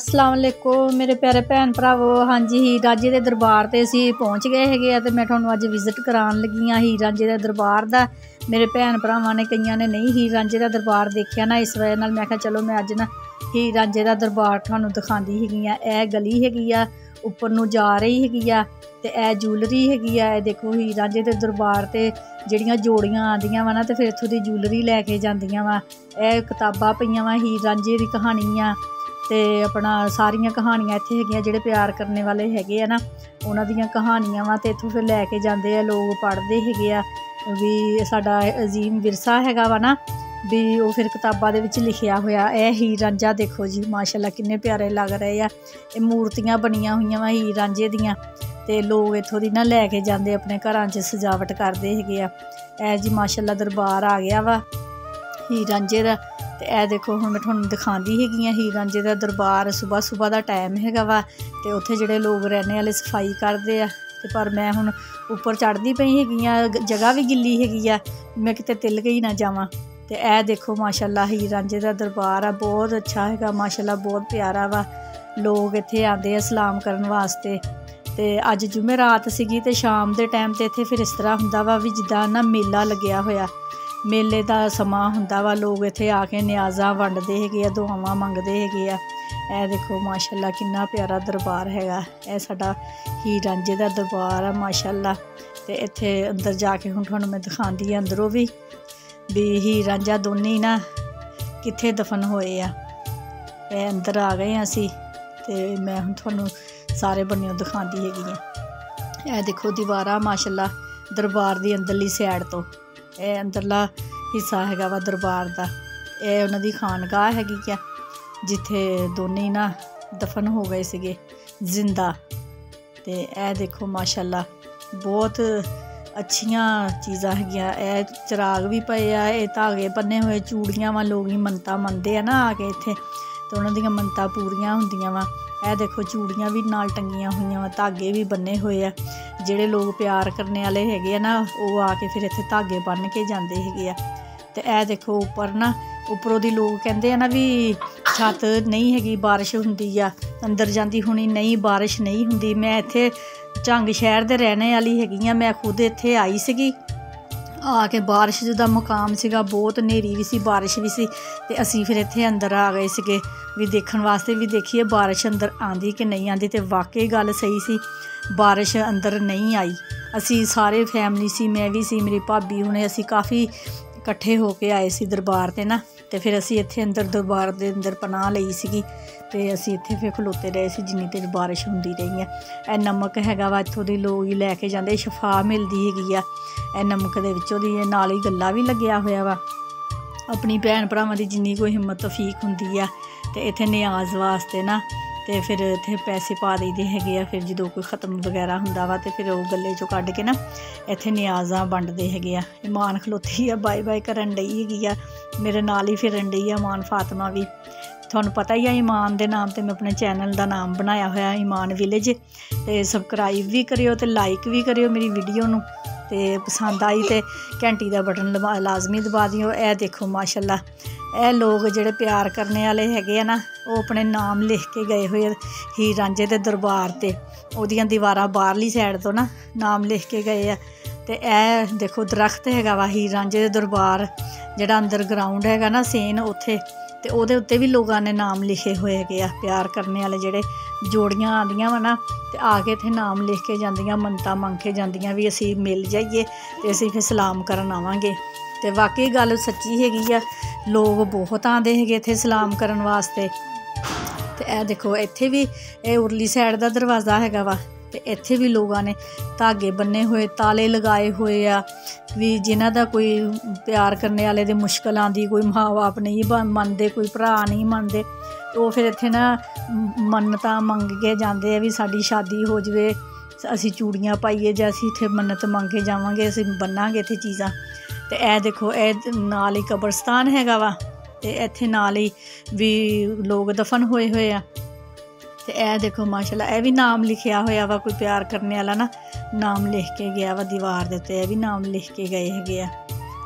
अस्सलाम वालेकुम मेरे प्यारे भैन भरावो। हाँ जी, हीर रांझे के दरबार ते असीं पहुँच गए है तो मैं तुहानूं अज विजिट करान लगी हाँ हीर रांझे के दरबार दा। मेरे भैन भरावां ने कईयां ने नहीं हीर रांझे का दरबार देखिया ना, इस वजह नाल मैं कहा चलो मैं अज ना हीर रांझे का दरबार तुहानूं दिखांदी हैगी आ। यह गली हैगी आ उपर नूं जा रही हैगी आ ते यह जूलरी हैगी आ। देखो हीर रांझे के दरबार ते ਜਿਹੜੀਆਂ जोड़ियां आंदियां वा ना तो फिर इत्थों दी जूलरी लैके जांदियां वा। यह किताबां पईयां वा हीर रांझे की कहानी आ ते अपना सारियां कहानियां इत्थे हैगियां जेह्ड़े प्यार करने वाले हैगे आ ना उन्हां दियां कहानियां वा ते इत्थों फिर लैके जांदे आ लोग, पढ़दे हैगे आ भी साडा अजीम विरसा हैगा वा ना भी वो फिर किताबां दे विच लिखिया होया। यह हीर रांझा देखो जी माशाअल्लाह किन्ने प्यारे लग रहे आ। ये मूर्तियां बनियां हुईयां वा हीर रांझे दियां ते लोग इत्थों दी ना लैके जांदे अपने घरां च सजावट करदे हैगे आ। ऐ जी माशाअल्लाह दरबार आ गया वा हीर रांझे दा। ते यह देखो हुण मैं तुहानूं दिखांदी हैगी हीर रांझे का दरबार। सुबह सुबह का टाइम हैगा वा ते उत्थे जेह्ड़े लोग रहने वाले सफाई करदे आ ते पर मैं हुण उपर चढ़दी पई हैगी आ, जगह भी गिल्ली हैगी आ, मैं किते तिलक ही ना जावां। ते यह देखो माशाअल्लाह हीर रांझे का दरबार आ, बहुत अच्छा हैगा माशाअल्लाह, बहुत प्यारा वा। लोग इत्थे आंदे आ सलाम करन वास्ते। ते अज जुमेरात सीगी ते शाम दे टाइम ते इत्थे फिर इस तरह हुंदा वा भी जिद्दां ना मेला लग्या होया, मेले का समा हुंदा वा। लोग इत्थे आके न्याज़ां वंडदे हैगे आ, दुआवां मंगदे हैगे आ। यह देखो माशाअल्लाह किन्ना प्यारा दरबार हैगा। यह साडा हीर रांझे का दरबार आ माशाअल्लाह। ते इत्थे अंदर जाके हुण तुहानूं मैं दिखांदी आ अंदरों भी हीर रांझा दोने ना कित्थे दफन होए आ। यह अंदर आ गए असीं ते मैं हुण तुहानूं सारे बन्नेओ दिखांदी हैगी आ। यह देखो दीवारां माशाअल्लाह दरबार दी अंदरली सैड तो यह अंदरला हिस्सा हैगा वा दरबार दा। यह उन्हां दी खानगाह हैगी आ जिथे दोने ना दफन हो गए सीगे जिंदा। ते यह देखो माशाअल्लाह बहुत अच्छियां चीज़ां हैगियां। यह चिराग भी पए आ, ये धागे बन्ने हुए चूड़ियां वा, लोग मन्नतां मनदे आ ना आके इत्थे ते उन्हां दियां मन्नतां पूरियां हुंदियां वा। यह देखो चूड़ियां भी नाल टंगियां हुईयां वा, धागे भी बन्ने हुए आ। जेह्ड़े लोग प्यार करने वाले हैगे आ ना वो आके फिर इत्थे धागे बन्न के जांदे हैगे आ। ते यह देखो उपर ना उपरों दी लोग कहंदे आ ना भी छत नहीं हैगी, बारिश हुंदी आ अंदर जांदी हुणी, नहीं बारिश नहीं हुंदी। मैं इत्थे झंग शहर दे रहने वाली हैगी आ, मैं खुद इत्थे आई सीगी आके बारिश दा मुकाम सीगा, बहुत हनेरी भी सी बारिश भी सी ते असीं फिर इत्थे अंदर आ गए सीगे भी देखण वास्ते भी देखिए बारिश अंदर आंदी कि नहीं आंदी। ते वाकई गल सही सी, बारिश अंदर नहीं आई। असीं सारे फैमिली सी, मैं भी सी, मेरी भाभी हुणे असीं काफ़ी इकट्ठे होके आए सी दरबार ते ना। ते फिर असीं इत्थे अंदर दरबार दे अंदर पनाह लई सीगी ते असीं इत्थे फिर खलोते रहे सी जिन्नी देर बारिश हुंदी रही है। यह नमक हैगा वा इत्थों दे लोग ही लैके जांदे, शफा मिलदी हैगी आ यह नमक दे विचों दी। नाल ही गल्ला भी लग्या होया वा अपनी भैन भरावां दी जिन्नी कोई हिम्मत तौफीक हुंदी आ ते इत्थे न्याज वास्ते ना ते फिर इत्थे पैसे पा देईदे हैगे आ। फिर जदों कोई ख़त्म वगैरह हुंदा वा ते फिर ओह गल्ले चों कड्ढ के ना इत्थे न्याज़ां वंडदे हैगे आ। ईमान खलोती आ बाय बाय करन डई हैगी आ, मेरे नाल ही फिरन डई आ ईमान फातिमा भी। तुहानूं पता ही है ईमान दे नाम ते मैं अपने चैनल दा नाम बनाया होया ईमान विलेज। ते सबसक्राइब भी करियो ते लाइक भी करियो मेरी वीडियो नूं ते पसंद आई ते घंटी दा बटन लाजमी दबा दिओ। यह देखो माशाअल्लाह यह लोग जेह्ड़े प्यार करने वाले हैगे आ ना वो अपने नाम लिख के गए हुए हीर रांझे दे दरबार ते, ओहदियां दीवारां बाहरली सैड तो ना नाम लिख के गए आ। ते यह देखो दरख्त हैगा वा हीर रांझे दे दरबार जेह्ड़ा अंदर ग्राउंड हैगा ना सेन उत्थे, ते ओहदे उत्ते भी लोगों ने नाम लिखे हुए हैगे आ। प्यार करने वाले जेह्ड़े जोड़ियां आंदियां वा ना ते आके इत्थे नाम लिख के जांदियां, मन्नतां मंग के जांदियां भी असीं मिल जाइए ते असीं फिर सलाम करन आवांगे। ते वाकई गल सच्ची हैगी आ, लोग बहुत आंदे हैगे इत्थे सलाम करन वास्ते। ते यह देखो इत्थे भी यह उरली साइड दा दरवाज़ा हैगा वा ते इत्थे भी लोगों ने धागे बन्ने हुए, ताले लगाए हुए आ भी जिन्हां दा कोई प्यार करने वाले दे मुश्किल आंदी, कोई माँ बाप नहीं मनदे, कोई भरा नहीं मनदे, तो फिर इत्थे ना मन्नतां मंग के जांदे आ भी साडी शादी हो जावे, असीं चूड़ियां पाइए जां असीं इत्थे मन्नत मंग के जावांगे, असीं बन्नांगे इत्थे चीज़ां। ते यह देखो यह नाल ही कब्रस्तान हैगा वा ते इत्थे नाल ही भी लोग दफन होए हुए आ। ते यह देखो माशाअल्लाह यह भी नाम लिखिया होया वा, कोई प्यार करने वाला ना नाम लिख के गया वा दीवार दे उत्ते, यह भी नाम लिख के गए हैगे आ।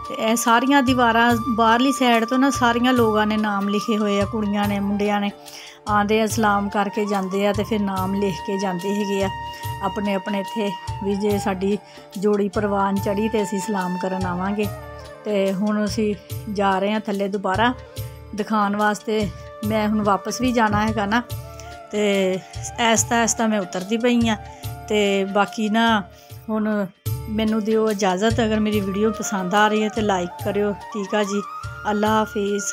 ते यह सारियां दीवारां बाहरली साइड तो ना सारियां लोगों ने नाम लिखे हुए आ, कुड़ियां ने मुंडियां ने ਆਉਂਦੇ ਆ, ਸਲਾਮ ਕਰਕੇ ਜਾਂਦੇ ਆ, ਤੇ ਫਿਰ ਨਾਮ ਲਿਖ ਕੇ ਜਾਂਦੇ ਹੈਗੇ ਆ ਆਪਣੇ ਆਪਣੇ ਇੱਥੇ ਵੀ ਜੇ ਸਾਡੀ ਜੋੜੀ ਪ੍ਰਵਾਨ ਚੜ੍ਹੀ ਤਾਂ ਅਸੀਂ ਸਲਾਮ ਕਰਨ ਆਵਾਂਗੇ। ਅਤੇ ਹੁਣ ਅਸੀਂ ਜਾ ਰਹੇ ਹਾਂ ਥੱਲੇ ਦੁਬਾਰਾ ਦਿਖਾਉਣ ਵਾਸਤੇ। ਮੈਂ ਹੁਣ ਵਾਪਸ ਵੀ ਜਾਣਾ ਹੈਗਾ ਨਾ, ਅਤੇ ਐਸਤਾ ਮੈਂ ਉਤਰਦੀ ਪਈ ਹਾਂ। ਅਤੇ ਬਾਕੀ ਨਾ ਹੁਣ ਮੈਨੂੰ ਦਿਓ ਇਜਾਜ਼ਤ। ਅਗਰ ਮੇਰੀ ਵੀਡੀਓ ਪਸੰਦ ਆ ਰਹੀ ਹੈ ਤਾਂ ਲਾਈਕ ਕਰਿਓ। ਠੀਕ ਆ ਜੀ, ਅੱਲਾ ਹਾਫਿਜ਼।